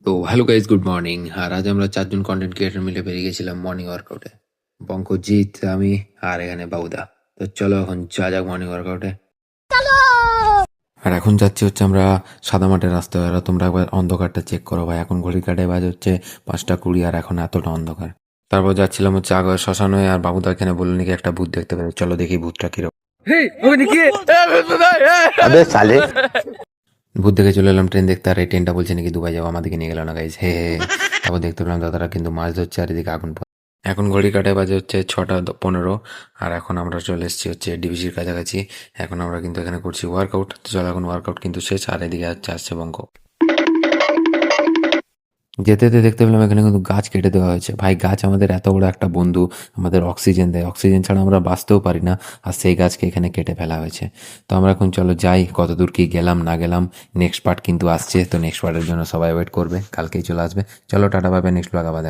তো hello guys, good morning. আর আজ আমরা চারজন কন্টেন্ট ক্রিয়েটর মিলে বেরিয়ে গেছিলাম মর্নিং ওয়ার্কআউটে। পঙ্কজিৎ, আমি আর এখানে বাবুদা। তো চলো এখন যা যাক মর্নিং ওয়ার্কআউটে। আর এখন যাচ্ছি হচ্ছে আমরা সাদা মাঠের রাস্তায়। আর তোমরা একবার অন্ধকারটা চেক করো ভাই, এখন ঘড়ির কাঁটায় বাজে হচ্ছে 5টা 20 আর এখন এতটা অন্ধকার। তারপর যাচ্ছিলাম হচ্ছে আগে শ্মশানে, আর বাবুদা এখানে বললো নাকি একটা ভূত দেখতে পেরে। চলো দেখি ভূতটা কিরকম। ভূত দেখে চলে এলাম ট্রেন দেখতে, আর এই ট্রেনটা বলছে নাকি দুবাই যাবো, আমাদেরকে নিয়ে গেল না গাইজ। হে হে। তারপর দেখতে পেলাম দাদারা কিন্তু মাছ ধরছে আর এদিকে আগুন পোহাচ্ছে। এখন ঘড়ি কাটায় বাজে হচ্ছে 6টা 15, আর এখন আমরা চলে এসেছি হচ্ছে ডিভিসির কাছাকাছি। এখন আমরা কিন্তু এখানে করছি ওয়ার্কআউট। তো চলো এখন ওয়ার্কআউট কিন্তু শেষ, আর এদিকে আসছে বঙ্ক। যেতে যেতে দেখতে পেলাম এখানে কিন্তু গাছ কেটে দেওয়া হয়েছে। ভাই গাছ আমাদের এত বড় একটা বন্ধু, আমাদের অক্সিজেন দেয়, অক্সিজেন ছাড়া আমরা বাঁচতেও পারি না, আর সেই গাছকে এখানে কেটে ফেলা হয়েছে। তো আমরা এখন চলো যাই, কতদূর কি গেলাম না গেলাম। নেক্সট পার্ট কিন্তু আসছে, তো নেক্সট পার্টের জন্য সবাই ওয়েট করবে, কালকেই চলে আসবে। চলো tata, bye bye, next blog আবার দেখা।